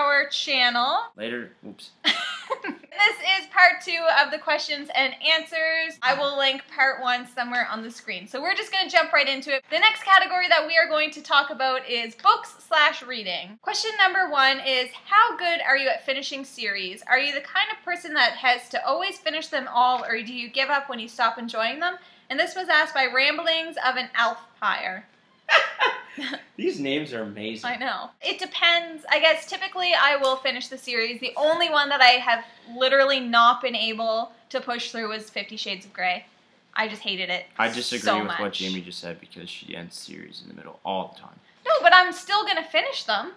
our channel. Later. Oops. This is part 2 of the questions and answers. I will link part 1 somewhere on the screen. So we're just going to jump right into it. The next category that we are going to talk about is books/reading. Question number 1 is, how good are you at finishing series? Are you the kind of person that has to always finish them all, or do you give up when you stop enjoying them? And this was asked by Ramblings of an Elfpire. These names are amazing. I know. It depends. I guess typically I will finish the series. The only one that I have literally not been able to push through was 50 Shades of Grey. I just hated it I disagree so with much. what Jamie just said because she ends series in the middle all the time. No, but I'm still going to finish them.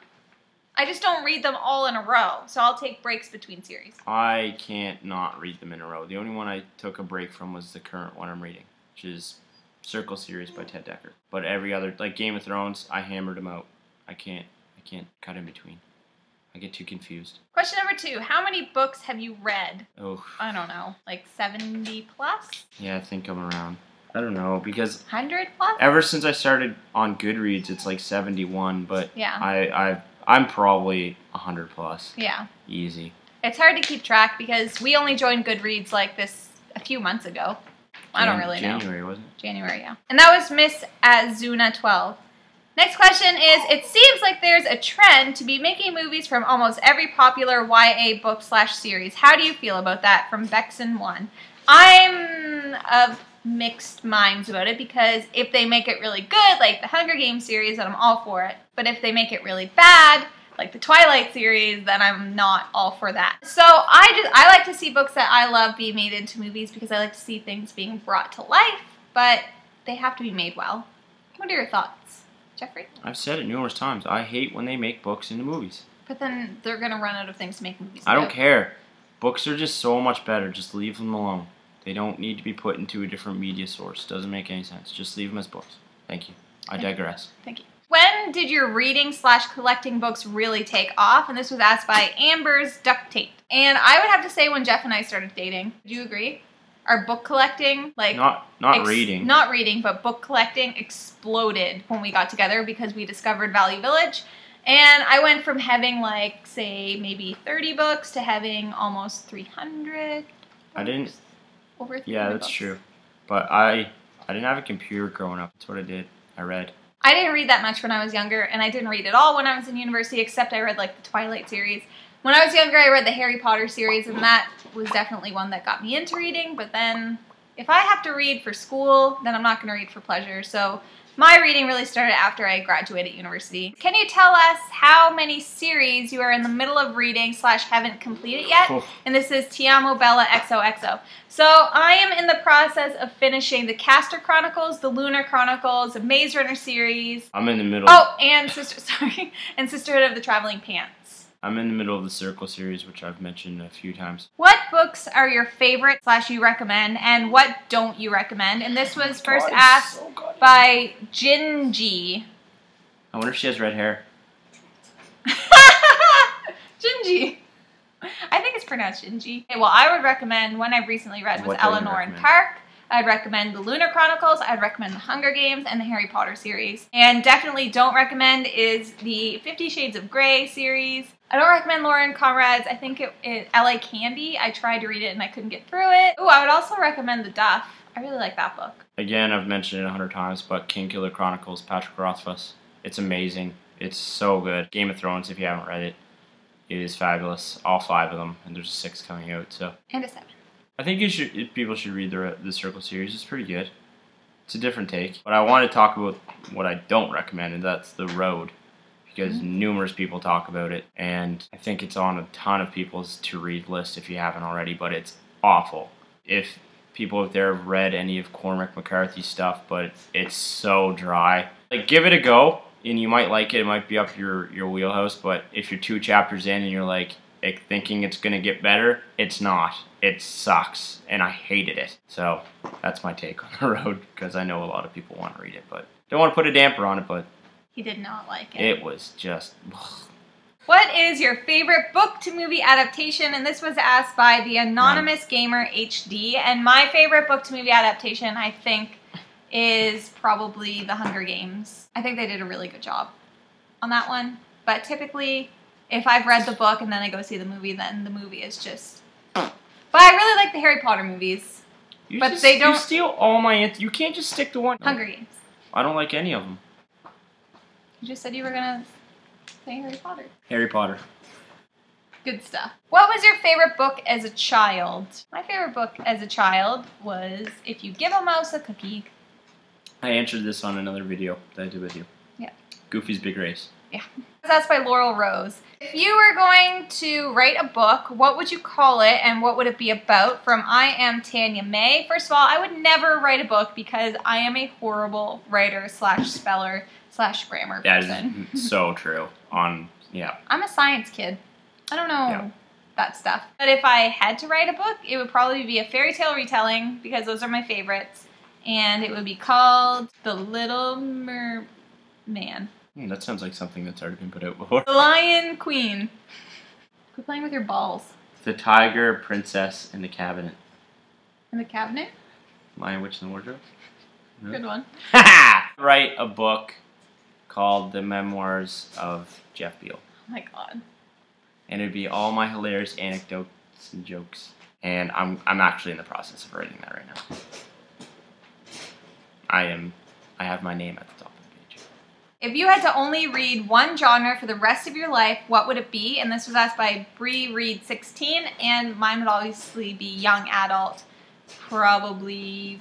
I just don't read them all in a row, so I'll take breaks between series. I can't not read them in a row. The only one I took a break from was the current one I'm reading, which is Circle series by Ted Dekker. But every other, like Game of Thrones, I hammered them out. I can't cut in between. I get too confused. Question number 2, how many books have you read? Oh. I don't know, like 70 plus? Yeah, I think I'm around. I don't know, because 100 plus? ever since I started on Goodreads, it's like 71, but yeah. I'm probably 100 plus. Yeah. Easy. It's hard to keep track because we only joined Goodreads like this a few months ago. I don't really know. January, wasn't it? January, yeah. And that was Miss Azuna12. Next question is, it seems like there's a trend to be making movies from almost every popular YA book/series. How do you feel about that? From Bexon1. I'm of mixed minds about it because if they make it really good, like the Hunger Games series, then I'm all for it. But if they make it really bad, like the Twilight series, then I'm not all for that. So I like to see books that I love be made into movies because I like to see things being brought to life, but they have to be made well. What are your thoughts, Jeffrey? I've said it numerous times. I hate when they make books into movies. But then they're going to run out of things to make movies I don't care. Books are just so much better. Just leave them alone. They don't need to be put into a different media source. Doesn't make any sense. Just leave them as books. Thank you. I digress. Thank you. When did your reading/collecting books really take off? And this was asked by Amber's Duct Tape. And I would have to say when Jeff and I started dating. Do you agree? Our book collecting, like... Not reading. Not reading, but book collecting exploded when we got together because we discovered Value Village. And I went from having, like, say, maybe 30 books to having almost 300. I didn't... Over 300 Yeah, that's books. true. But I didn't have a computer growing up. That's what I did. I read. I didn't read that much when I was younger, and I didn't read at all when I was in university, except I read, like, the Twilight series. When I was younger, I read the Harry Potter series, and that was definitely one that got me into reading, but then if I have to read for school, then I'm not going to read for pleasure, so my reading really started after I graduated university. Can you tell us how many series you are in the middle of reading/haven't completed yet? Oh. And this is Ti Amo Bella XOXO. So I am in the process of finishing the Castor Chronicles, the Lunar Chronicles, the Maze Runner series. I'm in the middle. Oh, and Sisterhood of the Traveling Pants. I'm in the middle of the Circle series, which I've mentioned a few times. What books are your favorite/you recommend, and what don't you recommend? And this was first asked by Jinji. I wonder if she has red hair. Jinji. I think it's pronounced Jinji. Okay, well, I would recommend one I've recently read was What don't you Eleanor and recommend? Park. I'd recommend the Lunar Chronicles, I'd recommend the Hunger Games, and the Harry Potter series. And definitely don't recommend is the 50 Shades of Grey series. I don't recommend Lauren Conrad's, I think it L.A. Candy. I tried to read it and I couldn't get through it. Ooh, I would also recommend The Duff. I really like that book. Again, I've mentioned it 100 times, but Kingkiller Chronicles, Patrick Rothfuss. It's amazing. It's so good. Game of Thrones, if you haven't read it, it is fabulous. All 5 of them, and there's a 6 coming out, so. And a 7. I think people should read the Circle series. It's pretty good. It's a different take. But I want to talk about what I don't recommend, and that's The Road. Because numerous people talk about it, and I think it's on a ton of people's to-read list if you haven't already, but it's awful. If people out there have read any of Cormac McCarthy's stuff, but it's so dry. Like, give it a go, and you might like it. It might be up your wheelhouse, but if you're 2 chapters in and you're like thinking it's going to get better, it's not. It sucks, and I hated it. So that's my take on The Road, because I know a lot of people want to read it, but don't want to put a damper on it, but He did not like it. it was just... What is your favorite book-to-movie adaptation? And this was asked by the Anonymous Gamer HD. And my favorite book-to-movie adaptation, I think, is probably The Hunger Games. I think they did a really good job on that one. But typically, if I've read the book and then I go see the movie, then the movie is just... But I really like the Harry Potter movies. They don't... You steal all my... You can't just stick to one. Hunger Games. I don't like any of them. You just said you were going to say Harry Potter. Harry Potter. Good stuff. What was your favorite book as a child? My favorite book as a child was If You Give a Mouse a Cookie. I answered this on another video that I did with you. Yeah. Goofy's Big Race. Yeah. That's by Laurel Rose. If you were going to write a book, what would you call it and what would it be about? From I Am Tanya May. First of all, I would never write a book because I am a horrible writer / speller / grammar person. That is so true. Yeah. I'm a science kid. I don't know that stuff. But if I had to write a book, it would probably be a fairy tale retelling because those are my favorites. And it would be called The Little Merman. That sounds like something that's already been put out before. The Lion Queen. Quit playing with your balls. The Tiger, Princess, and the Cabinet. In the cabinet? Lion, Witch, and the Wardrobe. No? Good one. Write a book called The Memoirs of Jeff Beal. Oh my god. And it'd be all my hilarious anecdotes and jokes. And I'm actually in the process of writing that right now. I have my name at the top of the page. If you had to only read one genre for the rest of your life, what would it be? And this was asked by Bree Reed 16, and mine would obviously be young adult, probably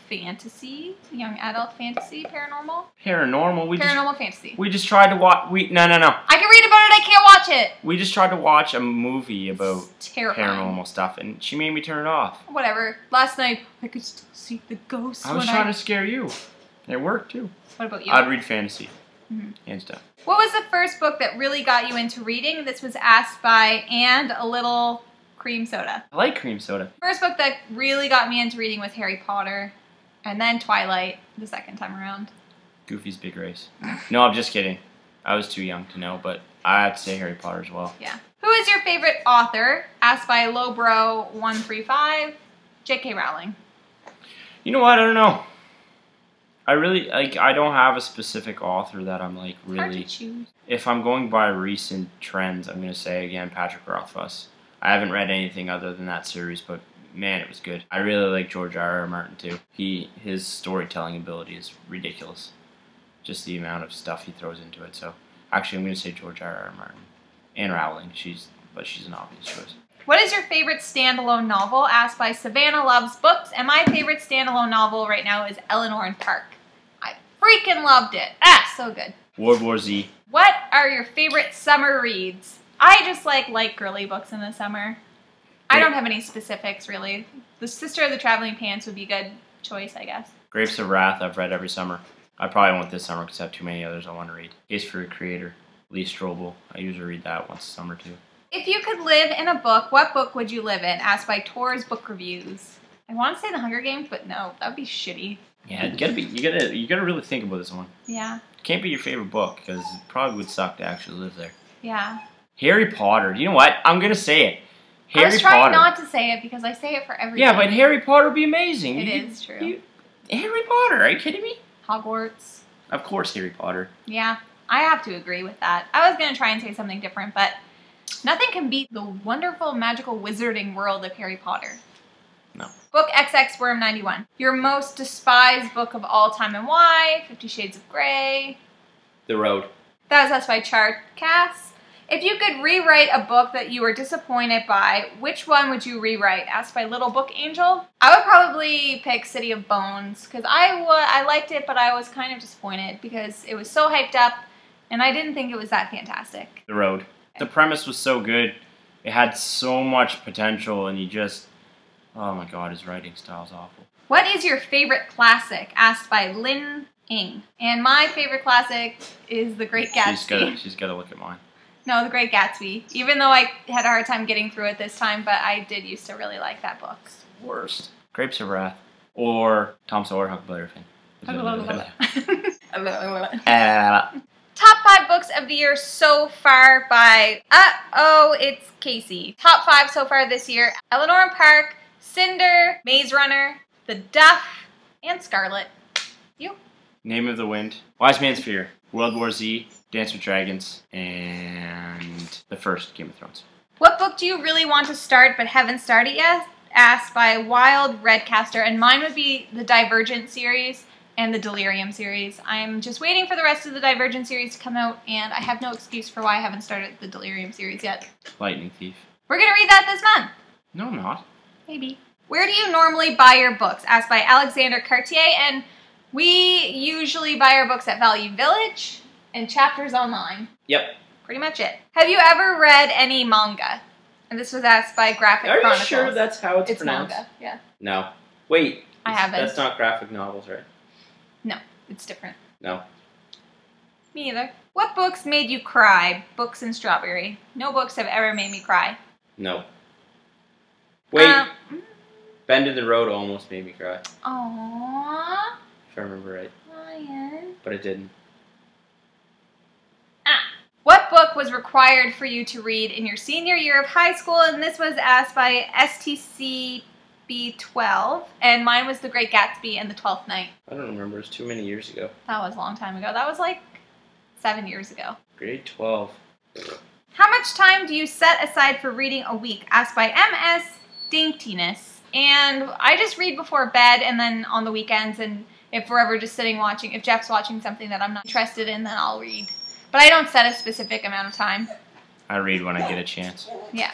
fantasy, young adult fantasy, paranormal. Paranormal. Fantasy. We just tried to watch. No. I can read about it. I can't watch it. We just tried to watch a movie about terrifying paranormal stuff, and she made me turn it off. Whatever. Last night, I could still see the ghosts. I was trying to scare you. It worked too. What about you? I'd read fantasy and stuff. What was the first book that really got you into reading? This was asked by And a Little Cream Soda. I like cream soda. First book that really got me into reading was Harry Potter, and then Twilight the second time around. Goofy's Big Race. No, I'm just kidding. I was too young to know, but I have to say Harry Potter as well. Yeah. Who is your favorite author? Asked by Lowbro135. J.K. Rowling. You know what? I don't know. I don't have a specific author that I'm like really... Hard to choose. If I'm going by recent trends, I'm going to say again Patrick Rothfuss. I haven't read anything other than that series, but man, it was good. I really like George R.R. Martin too. His storytelling ability is ridiculous. Just the amount of stuff he throws into it. So actually, I'm going to say George R.R. Martin and Rowling. She's an obvious choice. What is your favorite standalone novel? Asked by Savannah Loves Books, and my favorite standalone novel right now is Eleanor and Park. I freaking loved it. So good. World War Z. What are your favorite summer reads? I just like girly books in the summer. I don't have any specifics, really. The Sister of the Traveling Pants would be a good choice, I guess. Grapes of Wrath I've read every summer. I probably won't this summer because I have too many others I want to read. Case for a Creator. Lee Strobel. I usually read that once a summer too. If you could live in a book, what book would you live in? Asked by Tor's Book Reviews. I want to say The Hunger Games, but no, that would be shitty. Yeah, you gotta really think about this one. Yeah. It can't be your favorite book because it probably would suck to actually live there. Yeah. Harry Potter. You know what? I'm gonna say it. Harry I was trying Potter. not to say it because I say it for everything. Yeah, but Harry Potter would be amazing. It is true. Harry Potter, are you kidding me? Hogwarts. Of course, Harry Potter. Yeah, I have to agree with that. I was going to try and say something different, but nothing can beat the wonderful, magical wizarding world of Harry Potter. No. Book XX Worm 91. Your most despised book of all time and why? 50 Shades of Grey. The Road. That was us by Chartcast. If you could rewrite a book that you were disappointed by, which one would you rewrite? Asked by Little Book Angel. I would probably pick City of Bones because I liked it, but I was kind of disappointed because it was so hyped up and I didn't think it was that fantastic. The Road. The premise was so good. It had so much potential and oh my god, his writing style's awful. What is your favorite classic? Asked by Lin Ing. And my favorite classic is The Great Gatsby. She's got to look at mine. No, The Great Gatsby. Even though I had a hard time getting through it this time, but I did used to really like that book. It's the worst. Grapes of Wrath. Or Tom Sawyer, Huckleberry Finn. Top 5 books of the year so far by it's Casey. Top 5 so far this year: Eleanor and Park, Cinder, Maze Runner, The Duff, and Scarlet. You? Name of the Wind, Wise Man's Fear, World War Z, Dance with Dragons, and first Game of Thrones. What book do you really want to start but haven't started yet? Asked by Wild Redcaster, and mine would be the Divergent series and the Delirium series. I'm just waiting for the rest of the Divergent series to come out, and I have no excuse for why I haven't started the Delirium series yet. Lightning Thief. We're gonna read that this month. No, I'm not. Maybe. Where do you normally buy your books? Asked by Alexander Cartier, and we usually buy our books at Value Village and Chapters Online. Yep. Pretty much it. Have you ever read any manga? And this was asked by Graphic Chronicles. Are you sure that's how it's pronounced? Manga, yeah. No. Wait. I haven't. That's not graphic novels, right? No, it's different. No. Me either. What books made you cry? Books and Strawberry. No books have ever made me cry. No. Wait. Bend in the Road almost made me cry. Aww. If I remember right. Ryan. But it didn't. What book was required for you to read in your senior year of high school? And this was asked by STCB12. And mine was The Great Gatsby and The Twelfth Night. I don't remember. It was too many years ago. That was a long time ago. That was like 7 years ago. Grade 12. How much time do you set aside for reading a week? Asked by MS Daintiness. And I just read before bed and then on the weekends. And if we're ever just sitting watching, if Jeff's watching something that I'm not interested in, then I'll read. But I don't set a specific amount of time. I read when I get a chance. Yeah.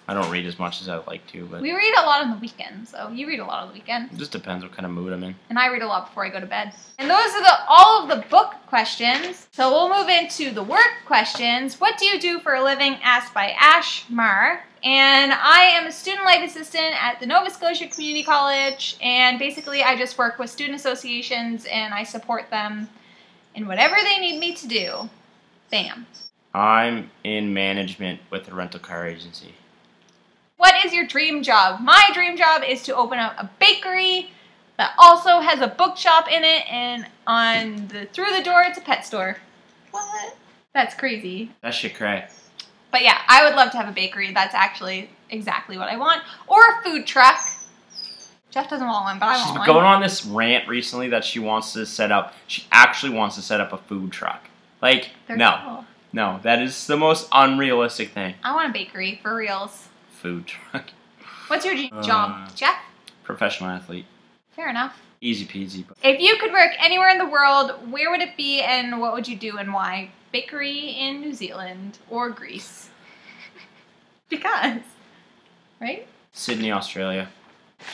I don't read as much as I'd like to, but... We read a lot on the weekend, so you read a lot on the weekend. It just depends what kind of mood I'm in. And I read a lot before I go to bed. And those are all of the book questions. So we'll move into the work questions. What do you do for a living? Asked by Ash Mar. And I am a student life assistant at the Nova Scotia Community College. And basically I just work with student associations and I support them in whatever they need me to do. Bam. I'm in management with a rental car agency. What is your dream job? My dream job is to open up a bakery that also has a bookshop in it, and through the door it's a pet store. What? That's crazy. That shit cray. But yeah, I would love to have a bakery. That's actually exactly what I want. Or a food truck. Jeff doesn't want one, but I want one. She's been going on this rant recently that she actually wants to set up a food truck. Like, no, that is the most unrealistic thing. I want a bakery, for reals. Food truck. What's your job, Jeff? Professional athlete. Fair enough. Easy peasy. If you could work anywhere in the world, where would it be and what would you do and why? Bakery in New Zealand or Greece. Because, right? Sydney, Australia.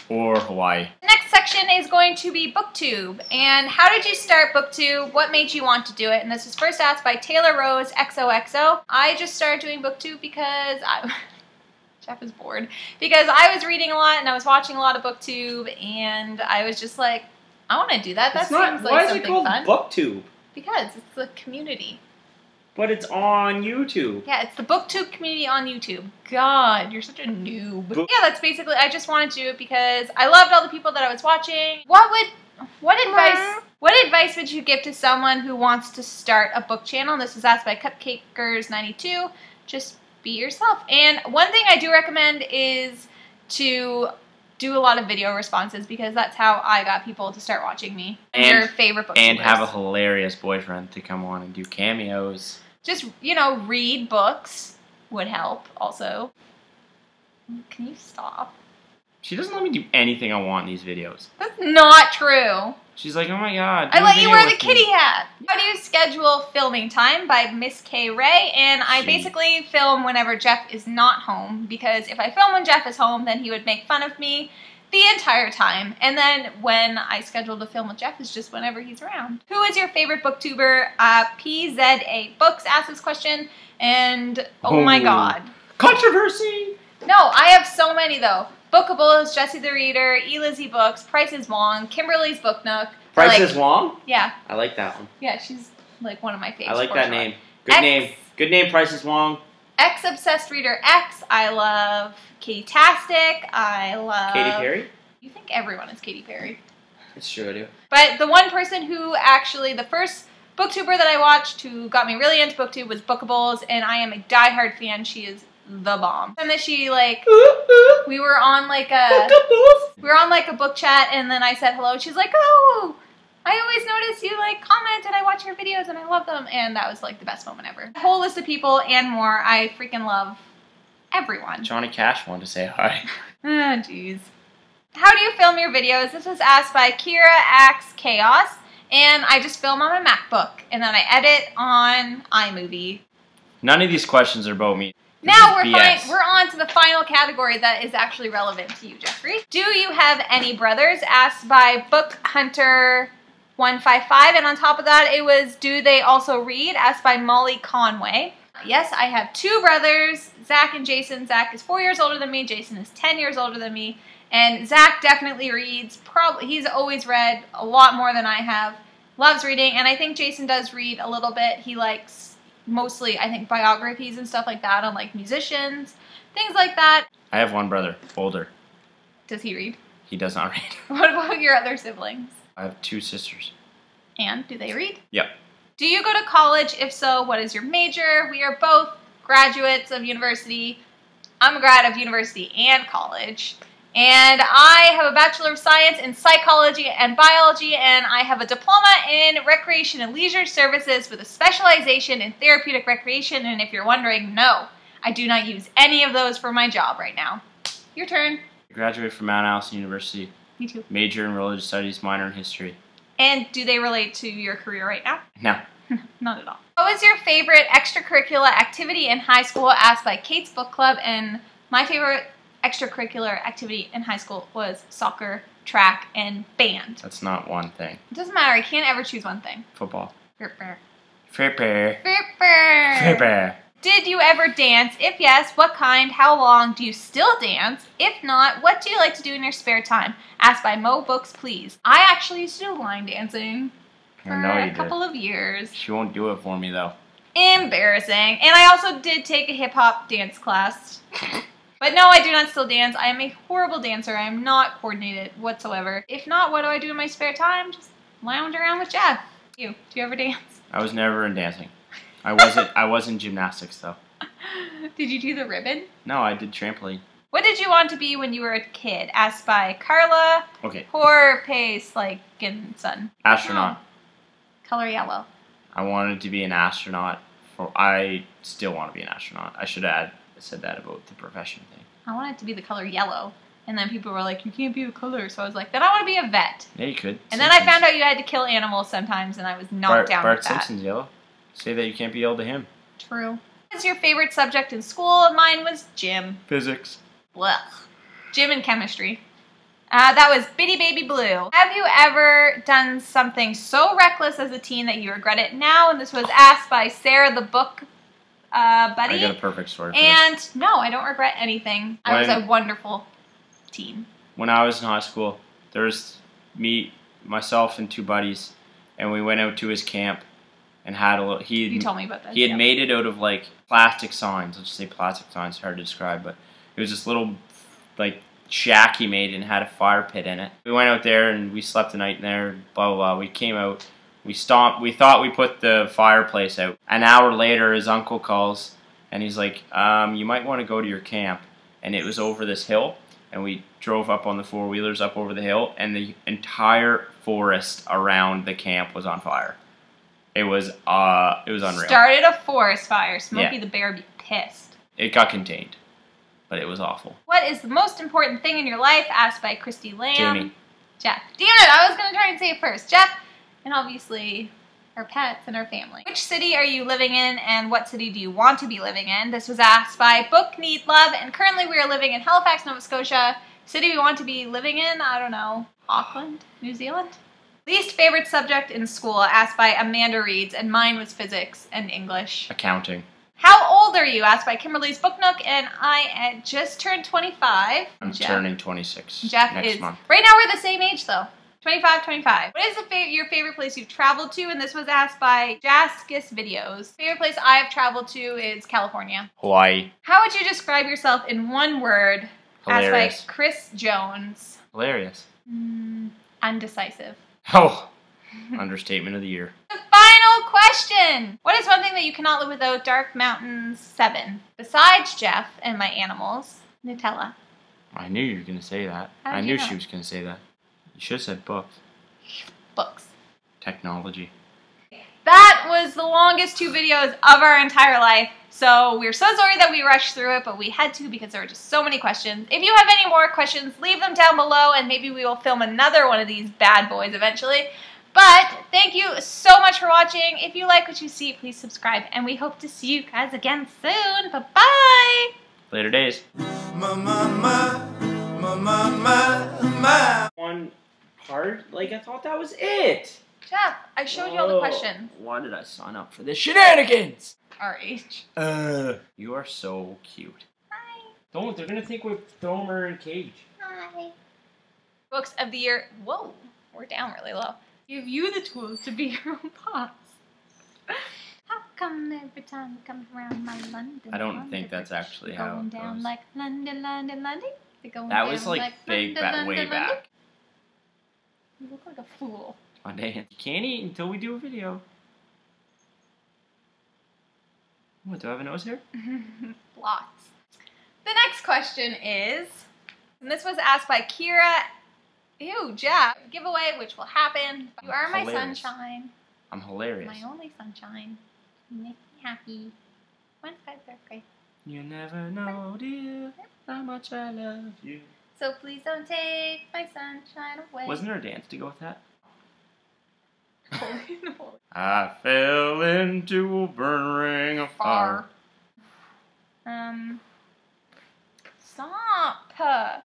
Or Hawaii. The next section is going to be BookTube. And how did you start BookTube? What made you want to do it? And this was first asked by Taylor Rose, xoxo. I just started doing BookTube because Jeff is bored. Because I was reading a lot and I was watching a lot of BookTube and I was just like, I want to do that. That seems like something fun. Why is it called BookTube? Because it's the community. But it's on YouTube. Yeah, it's the BookTube community on YouTube. God, you're such a noob. Yeah, that's basically, I just wanted to do it because I loved all the people that I was watching. What advice would you give to someone who wants to start a book channel? This was asked by Cupcakers92. Just be yourself. And one thing I do recommend is to do a lot of video responses because that's how I got people to start watching me. And your favorite booktubers. And have a hilarious boyfriend to come on and do cameos. Just, read books would help also. Can you stop? She doesn't let me do anything I want in these videos. That's not true. She's like, oh my god. I let you wear the kitty hat. How do you schedule filming time? By Miss K. Ray. And I basically film whenever Jeff is not home. Because if I film when Jeff is home, then he would make fun of me the entire time. And then when I schedule to film with Jeff is just whenever he's around. Who is your favorite booktuber? PZA Books asked this question. And oh my god. Controversy! No, I have so many though. Bookables, Jessie the Reader, Elizzy Books, Price is Wong, Kimberly's Book Nook. Price is Wong? Yeah. I like that one. Yeah, she's like one of my favorites. I like that name. Good name. Good name, Price is Wong. Obsessed Reader X. I love Katie-tastic. I love... Katy Perry? You think everyone is Katy Perry. It's true, I do. But the one person who actually, the first booktuber that I watched who got me really into booktube was Bookables, and I am a diehard fan. She is the bomb. And then she we were on like a book chat, and then I said hello. She's like, oh, I always notice you like comment and I watch your videos and I love them, and that was like the best moment ever. A whole list of people and more. I freaking love everyone. Johnny Cash wanted to say hi. Ah, jeez. How do you film your videos? This was asked by Kira Axe Chaos, and I just film on my MacBook and then I edit on iMovie. None of these questions are about me. Now we're on to the final category that is actually relevant to you, Jeffrey. Do you have any brothers? Asked by Book Hunter 155, and on top of that it was, do they also read? Asked by Molly Conway. Yes, I have two brothers, Zach and Jason. Zach is 4 years older than me, Jason is 10 years older than me, and Zach definitely reads. He's always read a lot more than I have, loves reading, and I think Jason does read a little bit. He likes mostly, I think, biographies and stuff like that on like musicians, things like that. I have one brother, older. Does he read? He does not read. What about your other siblings? I have two sisters. And do they read? Yep. Do you go to college? If so, what is your major? We are both graduates of university. I'm a grad of university and college. And I have a Bachelor of Science in Psychology and Biology, and I have a diploma in Recreation and Leisure Services with a specialization in therapeutic recreation. And if you're wondering, no, I do not use any of those for my job right now. Your turn. I graduated from Mount Allison University. Me too. Major in Religious Studies, minor in History. And do they relate to your career right now? No. Not at all. What was your favorite extracurricular activity in high school? Asked by Kate's Book Club, and my favorite extracurricular activity in high school was soccer, track, and band. That's not one thing. It doesn't matter. I can't ever choose one thing. Football. Flipper. Flipper. Flipper. Flipper. Did you ever dance? If yes, what kind? How long? Do you still dance? If not, what do you like to do in your spare time? Asked by Mo Books, please. I actually used to do line dancing for a couple of years. She won't do it for me, though. Embarrassing. And I also did take a hip-hop dance class. But no, I do not still dance. I am a horrible dancer. I am not coordinated whatsoever. If not, what do I do in my spare time? Just lounge around with Jeff. Do you ever dance? I was never in dancing. I was in gymnastics, though. Did you do the ribbon? No, I did trampoline. What did you want to be when you were a kid? Asked by Carla. Okay. Pace, like, and son. Astronaut. Oh. Color yellow. I wanted to be an astronaut. I still want to be an astronaut. I should have said that about the profession thing. I wanted to be the color yellow. And then people were like, you can't be a color. So I was like, then I want to be a vet. Yeah, you could. And then I found out you had to kill animals sometimes, and I was not down with that. Bart Simpson's yellow. Say that you can't be yelled at him. True. What was your favorite subject in school? Mine was gym. Physics. Blech. Gym and chemistry. That was Bitty Baby Blue. Have you ever done something so reckless as a teen that you regret it now? And this was asked by Sarah the Book Buddy. I got a perfect story for And this. no, I don't regret anything. I was a wonderful teen. When I was in high school, there was me, myself, and two buddies, and we went out to his camp and had a little. You told me about that. He had made it out of like plastic signs. Let's just say plastic signs. Hard to describe, but it was this little like shack he made and had a fire pit in it. We went out there and we slept the night in there. Blah blah blah. We came out. We stomped. We thought we put the fireplace out. An hour later, his uncle calls and he's like, "You might want to go to your camp." And it was over this hill. And we drove up on the four-wheelers up over the hill, and the entire forest around the camp was on fire. It was unreal. Started a forest fire. Smokey the Bear would be pissed. It got contained, but it was awful. What is the most important thing in your life? Asked by Christy Lamb. Jamie. Jeff. Damn it, I was going to try and say it first. Jeff, and obviously our pets and our family. Which city are you living in, and what city do you want to be living in? This was asked by Book Need Love, and currently we are living in Halifax, Nova Scotia. City we want to be living in, I don't know, Auckland, New Zealand? Least favorite subject in school, asked by Amanda Reeds, and mine was physics and English. Accounting. How old are you? Asked by Kimberly's Book Nook, and I just turned 25. I'm turning 26 Jeff next month. Right now we're the same age though. 25. What is your favorite place you've traveled to? And this was asked by Jaskis Videos. Favorite place I have traveled to is California. Hawaii. How would you describe yourself in one word? Hilarious. Asked by Chris Jones. Hilarious. Undecisive. Oh, understatement of the year. The final question. What is one thing that you cannot live without? Dark Mountains 7. Besides Jeff and my animals, Nutella. I knew you were going to say that. I knew she was going to say that. You should have said books. Books. technology. That was the longest 2 videos of our entire life. So we're so sorry that we rushed through it, but we had to because there were just so many questions. If you have any more questions, leave them down below and maybe we will film another one of these bad boys eventually. But thank you so much for watching. If you like what you see, please subscribe. And we hope to see you guys again soon. Bye-bye. Later days. One part? Like, I thought that was it. Jeff, I showed you all the questions. Why did I sign up for this shenanigans? Our age. You are so cute. Hi. Don't, they're gonna think we're throwing her in a cage. Hi. Books of the year. Whoa, we're down really low. Give you the tools to be your own boss. How come every time you come around my London? I don't think that's actually how going it goes. down like London, London, London. That was like big London, way London, back. London. You look like a fool. One day, you can't eat until we do a video. What, do I have a nose here? Lots. The next question is, and this was asked by Kira. Ew, Jeff. Giveaway, which will happen. You are my Hilarious. sunshine. I'm hilarious. My only sunshine. You make me happy. When's my birthday? You never know, dear, how much I love you. So please don't take my sunshine away. Wasn't there a dance to go with that? Holy no. I fell into a burning ring of fire. Stop.